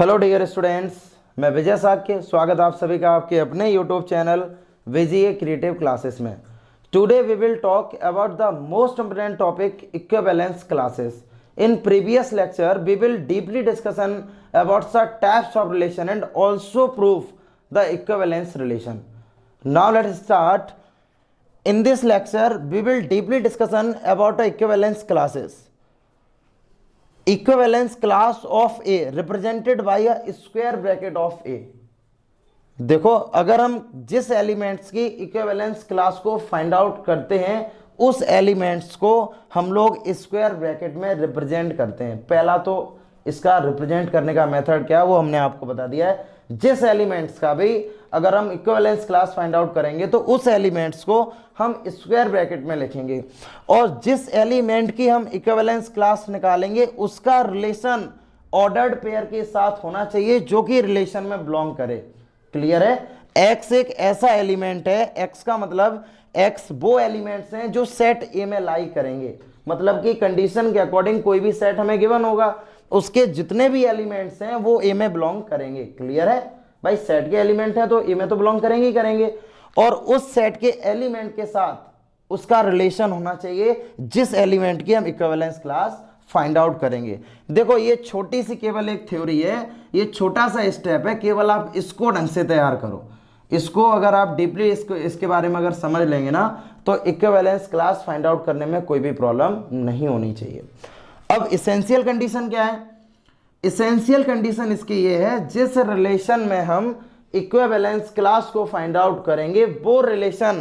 Hello dear students, मैं विजय साक्य स्वागत आप सभी का आपके अपने YouTube channel Vijay creative classes में। Today we will talk about the most important topic equivalence classes. In previous lecture we will deeply discussion about the types of relation and also proof the equivalence relation. Now let's start. In this lecture, we will deeply discussion about the equivalence classes. Equivalence class of A represented by a square bracket of A. देखो, अगर हम जिस elements की equivalence class को find out करते हैं उस elements को हम लोग स्क्वायर ब्रैकेट में रिप्रेजेंट करते हैं। पहला तो इसका रिप्रेजेंट करने का मेथड क्या है वो हमने आपको बता दिया है। जिस एलिमेंट्स का भी अगर हम इक्विवेलेंस क्लास फाइंड आउट करेंगे तो उस एलिमेंट्स को हम स्क्वायर ब्रैकेट में लिखेंगे और जिस एलिमेंट की हम इक्विवेलेंस क्लास निकालेंगे उसका रिलेशन ऑर्डर्ड पेयर के साथ होना चाहिए जो कि रिलेशन में बिलोंग करे। क्लियर है? एक्स एक ऐसा एलिमेंट है, एक्स का मतलब एक्स वो एलिमेंट्स हैं जो सेट ए में लाई करेंगे। मतलब कि कंडीशन के अकॉर्डिंग कोई भी सेट हमें गिवन होगा, उसके जितने भी एलिमेंट्स हैं वो ए में बिलोंग करेंगे। क्लियर है भाई? सेट के एलिमेंट है तो ए में तो बिलोंग करेंगे ही करेंगे और उस सेट के एलिमेंट के साथ उसका रिलेशन होना चाहिए जिस एलिमेंट की हम इक्विवेलेंस क्लास फाइंड आउट करेंगे। देखो, ये छोटी सी केवल एक थ्योरी है, ये छोटा सा स्टेप है, केवल आप इसको ढंग से तैयार करो। इसको अगर आप डीपली इसके बारे में अगर समझ लेंगे ना तो इक्विवेलेंस क्लास फाइंड आउट करने में कोई भी प्रॉब्लम नहीं होनी चाहिए। अब इसेंशियल कंडीशन क्या है? इसेंशियल कंडीशन इसकी ये है, जिस रिलेशन में हम इक्विवेलेंस क्लास को फाइंड आउट करेंगे वो रिलेशन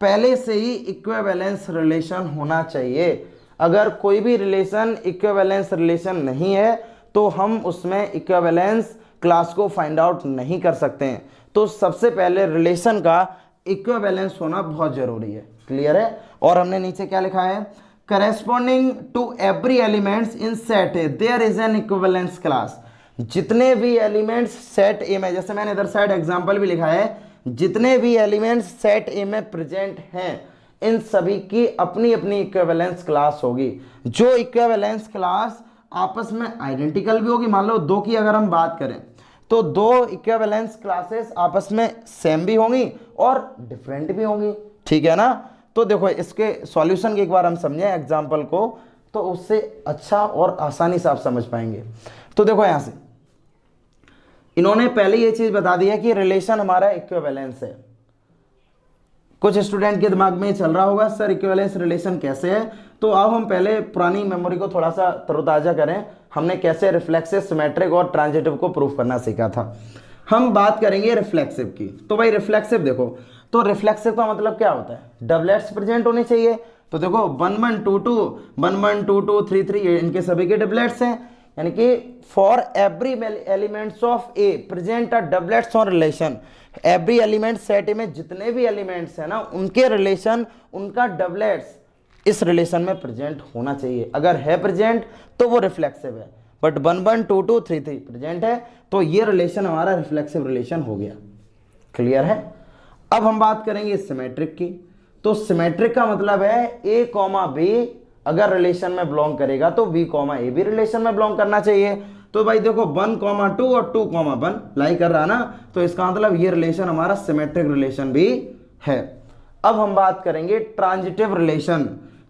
पहले से ही इक्विवेलेंस रिलेशन होना चाहिए। अगर कोई भी रिलेशन इक्विवेलेंस रिलेशन नहीं है तो हम उसमें इक्विवेलेंस क्लास को फाइंड आउट नहीं कर सकते हैं। तो सबसे पहले रिलेशन का इक्विवेलेंस होना बहुत जरूरी है। क्लियर है? और हमने नीचे क्या लिखा है? Corresponding to every elements in set A there is an equivalence class. जितने भी एलिमेंट्स सेट ए में, जैसे मैंने इधर साइड एग्जांपल भी लिखा है, जितने भी एलिमेंट्स सेट ए में प्रेजेंट हैं इन सभी की अपनी अपनी इक्विवेलेंस क्लास होगी। जो इक्विवेलेंस क्लास आपस में आइडेंटिकल भी होगी। मान लो दो की अगर हम बात करें तो दो इक्विवेलेंस क्लासेस आपस में सेम भी होंगी और डिफरेंट भी होंगी। ठीक है ना? तो देखो, इसके सॉल्यूशन के एक बार हम समझें एग्जांपल को तो उससे अच्छा और आसानी से आप समझ पाएंगे। तो देखो, यहां से इन्होंने पहले ये चीज बता दी है कि रिलेशन हमारा इक्विवेलेंस है। कुछ स्टूडेंट के दिमाग में चल रहा होगा सर इक्विवेलेंस रिलेशन कैसे है। तो अब हम पहले पुरानी मेमोरी को थोड़ा सा तरोताजा करें। हमने कैसे रिफ्लेक्सिव, सिमेट्रिक और ट्रांजिटिव को प्रूफ करना सीखा था। हम बात करेंगे रिफ्लेक्सिव की। तो भाई रिफ्लेक्सिव देखो, तो रिफ्लेक्सिव का मतलब क्या होता है? डबलेट्स प्रेजेंट होने चाहिए। तो देखो 1 1 2 2 1 1 2 2 3 3 इनके सभी के डबलेट्स हैं। यानी कि for every elements of A present a doublets on relation. Every element set ए में जितने भी एलिमेंट्स हैं ना उनके रिलेशन, उनका डबलेट्स इस रिलेशन में प्रेजेंट होना चाहिए। अगर है प्रेजेंट तो वो रिफ्लेक्सिव है, बट 1 1 2 2 3 3 प्रेजेंट है तो ये रिलेशन हमारा रिफ्लेक्सिव रिलेशन हो गया। क्लियर है? अब हम बात करेंगे सिमेट्रिक की। तो सिमेट्रिक का मतलब है ए कॉमा बी अगर रिलेशन में बिलोंग करेगा तो बी कॉमा ए भी रिलेशन में बिलोंग करना चाहिए। तो भाई देखो 1 2 और 2 1 लाई कर रहा ना, तो इसका मतलब ये रिलेशन हमारा सिमेट्रिक रिलेशन भी है। अब हम बात करेंगे ट्रांजिटिव रिलेशन।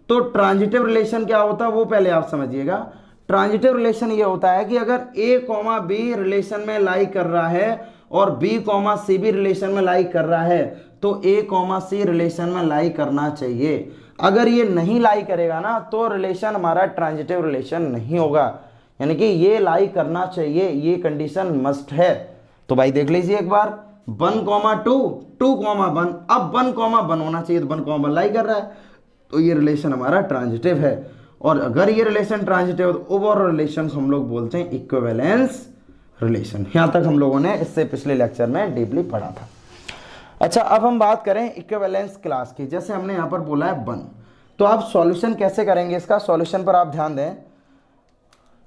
तो ट्रांजिटिव रिलेशन क्या होता है वो पहले आप समझिएगा। ट्रांजिटिव रिलेशन ये होता है कि अगर ए कॉमा बी रिलेशन में लाई कर रहा है और बी कॉमा सी भी रिलेशन में लाई कर रहा है तो ए कॉमा सी रिलेशन में लाई करना चाहिए। अगर ये नहीं लाई करेगा ना तो रिलेशन हमारा ट्रांजिटिव रिलेशन नहीं होगा। यानी कि ये लाई करना चाहिए, ये कंडीशन मस्ट है। तो भाई देख लीजिए एक बार 1 2 2 1। अब 1 1 होना चाहिए तो 1 1 लाई कर रहा है तो ये रिलेशन हमारा ट्रांजिटिव है। और अगर ये रिलेशन ट्रांजिटिव है तो ओवरऑल रिलेशन हम लोग बोलते हैं इक्विवेलेंस रिलेशन। यहां तक हम लोगों ने इससे पिछले लेक्चर में डीपली पढ़ा था। अच्छा, अब हम बात करें इक्विवेलेंस क्लास की। जैसे हमने यहां पर बोला है 1, तो आप सॉल्यूशन कैसे करेंगे इसका? सॉल्यूशन पर आप ध्यान दें।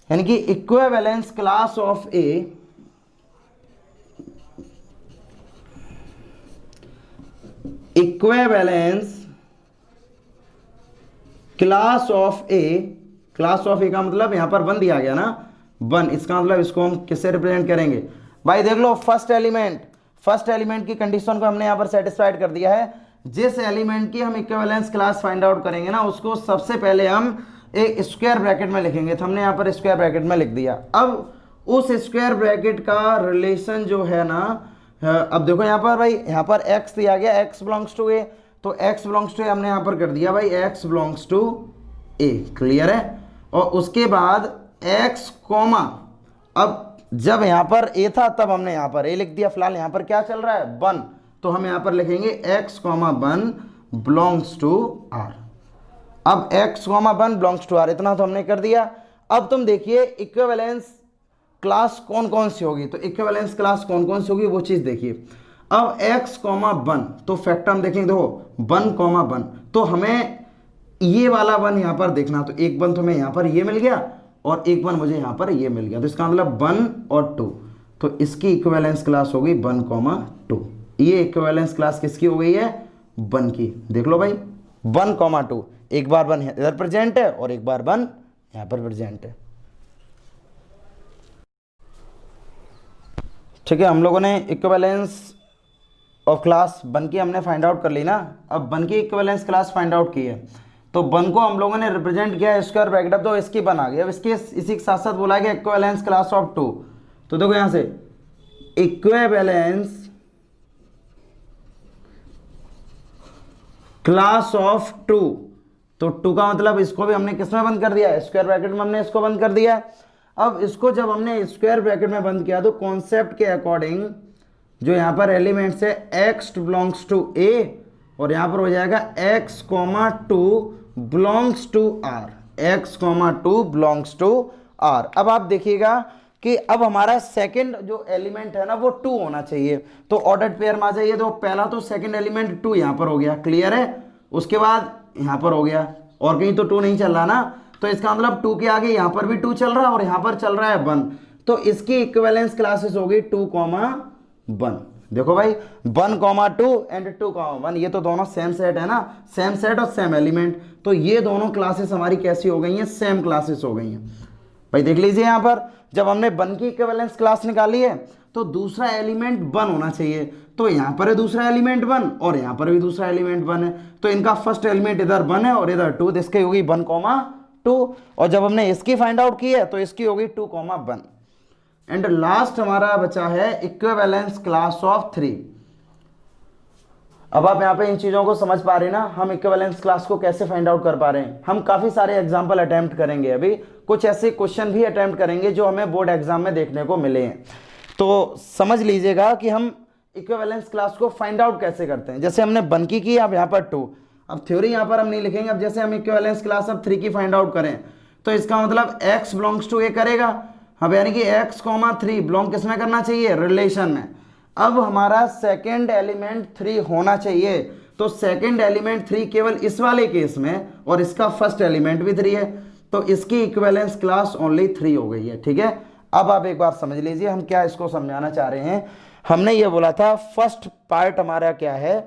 यानी कि equivalence class of A equivalence class of A, class of A का मतलब यहां पर 1 दिया गया ना, 1, इसका मतलब इसको हम किससे रिप्रेजेंट करेंगे भाई, देख लो फर्स्ट एलिमेंट की कंडीशन को हमने यहाँ पर सेटिस्फाइड कर दिया है। जिस एलिमेंट की हम इक्विवेलेंस क्लास फाइंड आउट करेंगे ना, उसको सबसे पहले हम एक स्क्वायर ब्रैकेट में लिखेंगे, तो हमने यहाँ पर स्क्वायर ब्रैकेट में लिख दिया। अब उस स्क्वायर ब्रैकेट का रिलेशन जो है ना, अब देखो यहाँ पर भाई, यहाँ पर x दिया गया, x बिलोंग्स टू a, तो x बिलोंग्स टू a हमने यहाँ पर कर दिया भाई, x belongs to a, clear है। और उसके बाद x कॉमा, अब जब यहाँ पर a था तब हमने यहाँ पर a लिख दिया, फिलहाल यहाँ पर क्या चल रहा है 1, तो हम यहाँ पर लिखेंगे x comma 1 belongs to r। अब x comma 1 belongs to r, इतना तो हमने कर दिया। अब तुम देखिए इक्विवेलेंस क्लास कौन कौन सी होगी, तो इक्विवेलेंस क्लास कौन कौन सी होगी वो चीज देखिए। अब x कॉमा 1, तो फैक्टर हम देखेंगे, देखो 1 कॉमा 1, तो हमें ये वाला 1 यहाँ पर देखना, तो एक 1 तो हमें यहाँ पर ये मिल गया और एक 1 मुझे यहाँ पर ये मिल गया, तो इसका मतलब 1 और 2, तो इसकी इक्विवेलेंस क्लास होगी 1 कॉमा 2। ये इक्विवेलेंस क्लास किसकी हो गई है 1 की, देख लो भाई 1 कॉमा 2, एक बार 1 इधर प्रेजेंट है और एक बार 1 यहाँ पर प्रेजेंट है। ठीक है, हम लोगों ने इक्विवेलेंस ऑफ क्लास 1 की हमने फाइंड आउट कर ली ना। अब 1 की इक्विवेलेंस क्लास फाइंड आउट की है, तो 1 को हम लोगों ने रिप्रेजेंट किया स्क्वायर ब्रैकेट, अब तो इसकी 1 आ गई। अब इसके इसी के साथ साथ बोला गया इक्विवेलेंस क्लास ऑफ 2, तो देखो यहाँ से इक्विवेलेंस क्लास ऑफ 2, तो 2 का मतलब इसको भी हमने किस में बंद कर दिया, स्क्वायर ब्रैकेट में हमने इसको बंद कर दिया। अब इसको जब हमने स्क्वायर ब्रैकेट में बंद किया, तो कॉन्सेप्ट के अकॉर्डिंग जो यहाँ पर एलिमेंट्स है x बिलोंग्स टू a, और यहाँ पर हो जाएगा x comma 2 belongs to r, x comma 2 belongs to r। अब आप देखिएगा कि अब हमारा सेकंड जो एलिमेंट है ना वो 2 होना चाहिए, तो ऑर्डर्ड पेयर में आ जाइए, तो पहला तो सेकंड एलिमेंट 2 यहाँ पर हो गया, क्लियर है। उसके बाद यहाँ पर हो गया, और कहीं तो 2 नहीं चल रहा ना, तो इसका मतलब 2 के आगे यहाँ पर भी 2 चल रहा है और यहाँ पर चल रहा है 1, तो इसकी इक्विवेलेंस क्लासेस होगी 2 कॉमा 1। देखो भाई 1 कॉमा 2 एंड 2 कॉमा 1, ये तो दोनों सेम सेट है ना, सेम सेट और सेम एलिमेंट, तो ये दोनों क्लासेस हमारी कैसी हो गई हैं, सेम क्लासेस हो गई हैं। भाई देख लीजिए यहाँ पर जब हमने 1 की इक्विवेलेंस क्लास निकाली है, तो दूसरा एलिमेंट 1 होना चाहिए, तो यहाँ पर है दूसरा एलिमेंट 1 और यहाँ पर भी दूसरा एलिमेंट 1 है, तो इनका फर्स्ट एलिमेंट इधर 1 है और इधर 2, तो इसकी होगी 1 कॉमा 2, और जब हमने इसकी फाइंड आउट की है तो इसकी होगी 2 कॉमा 1। एंड लास्ट हमारा बचा है इक्विवेलेंस क्लास ऑफ 3। अब आप यहाँ पे इन चीजों को समझ पा रहे हैं ना, हम इक्विवेलेंस क्लास को कैसे फाइंड आउट कर पा रहे हैं। हम काफी सारे एग्जांपल अटेम्प्ट करेंगे, अभी कुछ ऐसे क्वेश्चन भी अटेम्प्ट करेंगे जो हमें बोर्ड एग्जाम में देखने को मिले हैं, तो समझ लीजिएगा कि हम इक्विवेलेंस क्लास को फाइंड आउट कैसे करते हैं। जैसे हमने 1 की, अब यहाँ पर 2, अब थ्योरी यहाँ पर हम नहीं लिखेंगे। अब जैसे हम इक्विवेलेंस क्लास अब 3 की फाइंड आउट करें, तो इसका मतलब x बिलोंग्स टू a करेगा, अब यानी कि x कॉमा 3 बिलोंग किस में करना चाहिए, रिलेशन में। अब हमारा सेकेंड एलिमेंट 3 होना चाहिए, तो सेकेंड एलिमेंट 3 केवल इस वाले केस में, और इसका फर्स्ट एलिमेंट भी 3 है, तो इसकी इक्विवेलेंस क्लास ओनली 3 हो गई है। ठीक है, अब आप एक बार समझ लीजिए हम क्या इसको समझाना चाह रहे हैं। हमने ये बोला था फर्स्ट पार्ट हमारा क्या है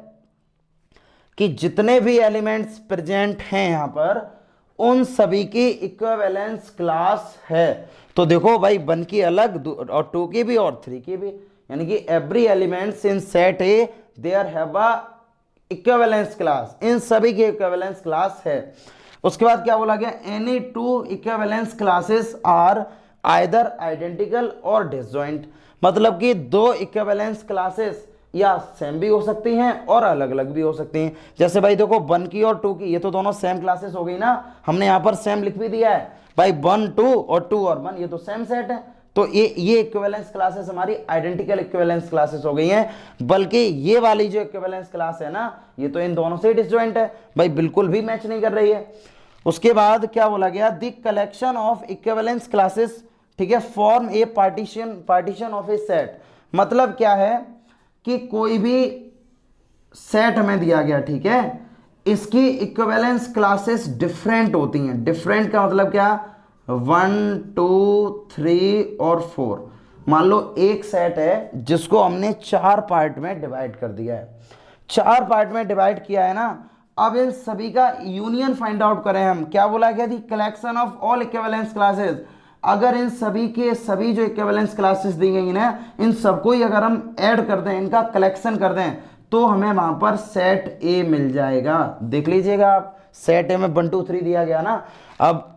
कि जितने भी एलिमेंट्स प्रेजेंट हैं यहाँ पर, उन सभी की इक्विवेलेंस क्लास है। तो देखो भाई 1 की अलग और 2 की भी और 3 की भी, यानी कि every elements in set A there have a equivalence class, इन सभी की इक्विवेलेंस क्लास है। उसके बाद क्या बोला गया, any 2 equivalence classes are either identical और डिसजॉइंट, मतलब कि 2 इक्विवेलेंस क्लासेस या सेम भी हो सकती हैं और अलग अलग भी हो सकती हैं। जैसे भाई देखो 1 की और 2 की, ये तो दोनों सेम क्लासेस हो गई ना, हमने यहाँ पर सेम लिख भी दिया है भाई, 1 2 और 2 और 1 ये तो सेम सेट है, तो ये इक्विवेलेंस क्लासेस हमारी आइडेंटिकल इक्विवेलेंस क्लासेस हो गई हैं। बल्कि ये वाली जो इक्विवेलेंस क्लास है ना, ये तो इन दोनों से डिसजॉइंट है भाई, बिल्कुल भी मैच नहीं कर रही है। उसके बाद क्या बोला गया, the collection of equivalence classes, ठीक है, form A partition of A set, मतलब क्या है कि कोई भी सेट हमें दिया गया, ठीक है, इसकी इक्विवेलेंस क्लासेस डिफरेंट होती हैं। डिफरेंट का मतलब क्या, 1 2 3 और 4। मान लो एक सेट है जिसको हमने 4 पार्ट में डिवाइड कर दिया है, 4 पार्ट में डिवाइड किया है ना। अब इन सभी का यूनियन फाइंड आउट करें हम, क्या बोला गया थी, collection of all equivalence classes. अगर इन सभी के सभी जो इक्विवेलेंस क्लासेस दी गई ना, इन सबको ही अगर हम ऐड कर दें, इनका कलेक्शन कर दें, तो हमें वहां पर सेट ए मिल जाएगा। देख लीजिएगा आप, सेट ए में 1 2 3 दिया गया ना। अब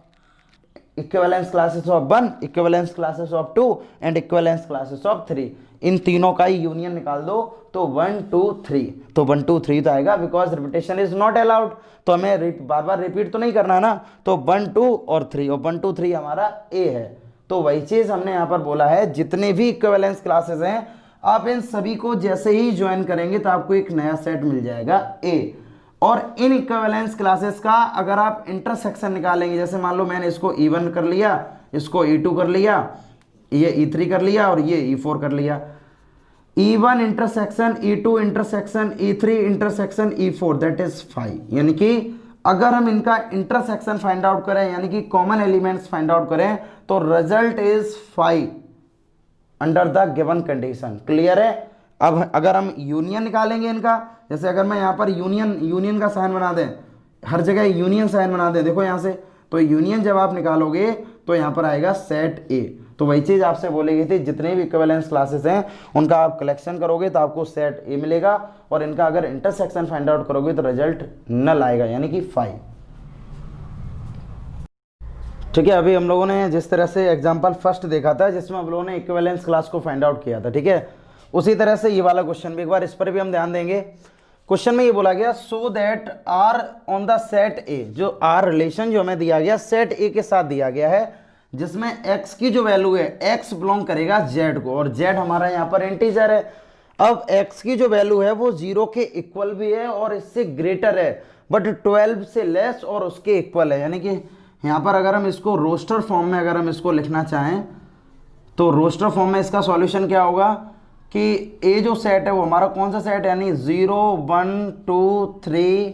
equivalence classes of 1, equivalence classes of 2 and equivalence classes of 3, इन तीनों का ही यूनियन निकाल दो तो 1 2 3, तो 1 2 3 तो आएगा, because repetition is not allowed, तो हमें बार बार रिपीट तो नहीं करना है ना, तो 1 2 और 3, और 1 2 3 हमारा ए है। तो वही चीज हमने यहाँ पर बोला है, जितने भी इक्विवेलेंस क्लासेस हैं आप इन सभी को जैसे ही ज्वाइन करेंगे तो आपको एक नया सेट मिल जाएगा ए। और इन इक्विवेलेंस क्लासेस का अगर आप इंटरसेक्शन निकालेंगे, जैसे मान लो मैंने इसको E1 कर लिया, इसको E2 कर लिया, ये E3 कर लिया और ये E4 कर लिया, E1 intersection E2 intersection E3 intersection E4, that is 5। यानी कि अगर हम इनका इंटरसेक्शन फाइंड आउट करें, यानी कि कॉमन एलिमेंट्स फाइंड आउट करें, तो result is 5 under the given condition. Clear है? अब अगर हम यूनियन निकालेंगे इनका, जैसे अगर मैं यहाँ पर यूनियन का साइन बना दें, हर जगह यूनियन साइन बना दें, देखो यहाँ से, तो यूनियन जब आप निकालोगे तो यहाँ पर आएगा सेट ए। तो वही चीज़ आपसे बोली गई थी, जितने भी इक्विवेलेंस क्लासेस हैं उनका आप कलेक्शन करोगे तो आपको सेट ए मिलेगा, और इनका अगर इंटरसेक्शन फाइंड आउट करोगे तो रिजल्ट नल आएगा, यानी कि 5। ठीक है, अभी हम लोगों ने जिस तरह से एग्जाम्पल फर्स्ट देखा था, जिसमें हम लोगों ने इक्विवेलेंस क्लास को फाइंड आउट किया था, ठीक है, उसी तरह से ये वाला क्वेश्चन भी एक बार इस पर भी हम ध्यान देंगे। क्वेश्चन में ये बोला गया, so that are on the set A, जो आर रिलेशन जो हमें दिया गया सेट ए के साथ दिया गया है, जिसमें x की जो वैल्यू है, x बिलोंग करेगा z को, और z हमारा यहाँ पर इंटीजर है। अब x की जो वैल्यू है वो 0 के इक्वल भी है और इससे ग्रेटर है, बट 12 से लेस और उसके इक्वल है। यानी कि यहाँ पर अगर हम इसको रोस्टर फॉर्म में अगर हम इसको लिखना चाहें, तो रोस्टर फॉर्म में इसका सॉल्यूशन क्या होगा कि ए जो सेट है वो हमारा कौन सा सेट है, यानी 0 1 2 3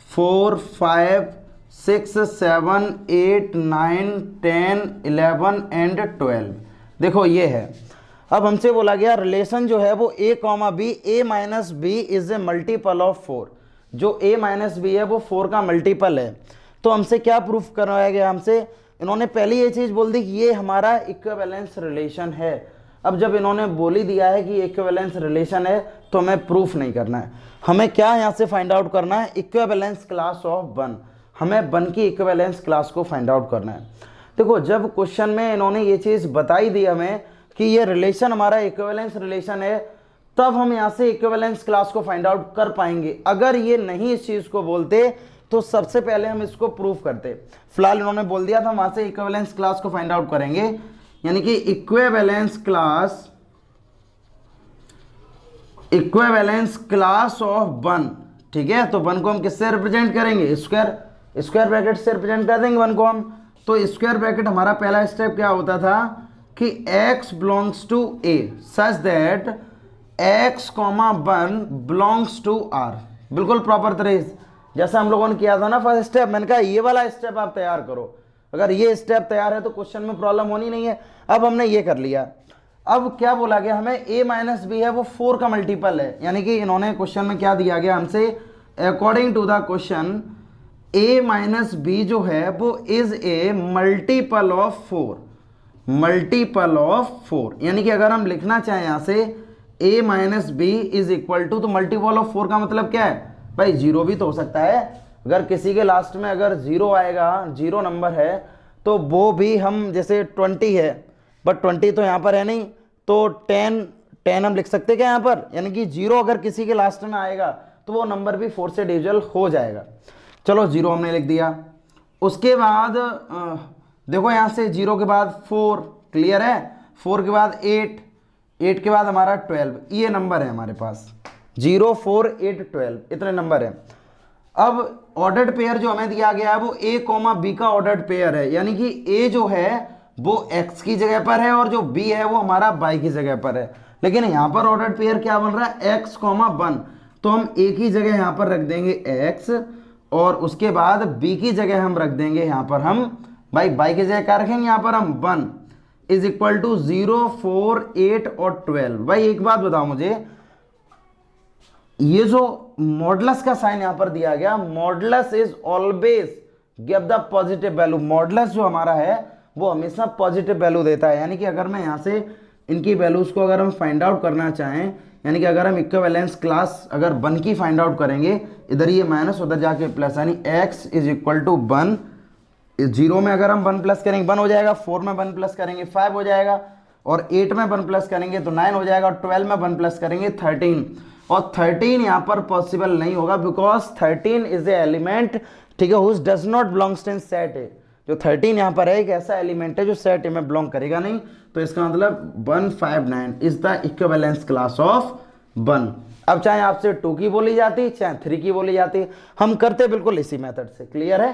4 5 6 7 8 9 10 11 एंड 12। देखो ये है। अब हमसे बोला गया रिलेशन जो है वो a comma B, a minus B is a multiple of 4। जो a माइनस बी है वो 4 का मल्टीपल है। तो हमसे क्या प्रूफ करवाया गया, हमसे इन्होंने पहली ये चीज बोल दी कि ये हमारा इक्विवेलेंस रिलेशन है। अब जब इन्होंने बोल ही दिया है कि इक्विवेलेंस रिलेशन है तो हमें प्रूफ नहीं करना है, हमें क्या यहाँ से फाइंड आउट करना है, इक्विवेलेंस क्लास ऑफ 1। हमें 1 की इक्विवेलेंस क्लास को फाइंड आउट करना है। देखो जब क्वेश्चन में इन्होंने ये चीज़ बताई दी हमें कि ये रिलेशन हमारा इक्विवेलेंस रिलेशन है, तब हम यहाँ से इक्विवेलेंस क्लास को फाइंड आउट कर पाएंगे। अगर ये नहीं इस चीज़ को बोलते तो सबसे पहले हम इसको प्रूफ करते। फिलहाल इन्होंने बोल दिया था, वहाँ से इक्विवेलेंस क्लास को फाइंड आउट करेंगे, यानी कि इक्विवेलेंस क्लास ऑफ 1। ठीक है, तो 1 को हम किससे रिप्रेजेंट करेंगे, स्क्वायर ब्रैकेट से रिप्रेजेंट कर देंगे 1 को हम। तो स्क्वायर ब्रैकेट हमारा पहला स्टेप क्या होता था कि x belongs to a such that x, 1 belongs to r। बिल्कुल प्रॉपर तरह जैसा हम लोगों ने किया था ना फर्स्ट स्टेप, मैंने कहा ये वाला स्टेप आप तैयार करो। अगर ये स्टेप तैयार है तो क्वेश्चन में प्रॉब्लम होनी नहीं है। अब हमने ये कर लिया। अब क्या बोला गया हमें, a माइनस बी है वो 4 का मल्टीपल है, यानी कि इन्होंने क्वेश्चन में क्या दिया गया हमसे, according to the question a minus B जो है वो is a multiple of 4, multiple of 4। यानी कि अगर हम लिखना चाहें यहाँ से a minus B is equal to, तो मल्टीपल ऑफ 4 का मतलब क्या है भाई, 0 भी तो हो सकता है। अगर किसी के लास्ट में अगर 0 आएगा, 0 नंबर है, तो वो भी हम, जैसे 20 है बट 20 तो यहाँ पर है नहीं, तो 10 हम लिख सकते क्या यहाँ पर, यानी कि 0 अगर किसी के लास्ट में आएगा तो वो नंबर भी 4 से डिविजल हो जाएगा। चलो 0 हमने लिख दिया। उसके बाद देखो यहाँ से 0 के बाद 4, क्लियर है, 4 के बाद 8 के बाद हमारा 12, ये नंबर है हमारे पास, 0 4 8 12, इतने नंबर है। अब ऑर्डर्ड पेयर जो हमें दिया गया है वो a कॉमा बी का ऑर्डर्ड पेयर है, यानी कि a जो है वो x की जगह पर है और जो b है वो हमारा y की जगह पर है। लेकिन यहाँ पर ऑर्डर्ड पेयर क्या बन रहा है, x, 1, तो हम a की जगह यहाँ पर रख देंगे x, और उसके बाद b की जगह हम रख देंगे यहाँ पर हम भाई y की जगह क्या रखेंगे यहाँ पर हम 1 इज इक्वल टू 0 4 8 और 12। भाई एक बात बताओ मुझे, ये जो मॉडुलस का साइन यहां पर दिया गया, modulus is always give the positive value. Modulus जो हमारा है वो हमेशा पॉजिटिव वैल्यू देता है। यानी कि अगर मैं यहाँ से इनकी वैल्यूज को अगर हम फाइंड आउट करना चाहें, यानी कि अगर हम इक्विवेलेंस क्लास अगर 1 की फाइंड आउट करेंगे, इधर ये माइनस उधर जाके प्लस, यानी x इज इक्वल टू 1, 0 में अगर हम 1 प्लस करेंगे 1 हो जाएगा, 4 में 1 प्लस करेंगे 5 हो जाएगा, और 8 में 1 प्लस करेंगे तो 9 हो जाएगा, और 12 में 1 प्लस करेंगे 13। और 13 यहाँ पर पॉसिबल नहीं होगा बिकॉज 13 इज ए एलिमेंट, ठीक है, whose does not belongs in set A. जो 13 यहाँ पर है एक ऐसा एलिमेंट है जो सेट ए में बिलोंग करेगा नहीं, तो इसका मतलब 159 is the equivalence class of 1। अब चाहे आपसे 2 की बोली जाती, चाहे 3 की बोली जाती, हम करते बिल्कुल इसी मेथड से। क्लियर है?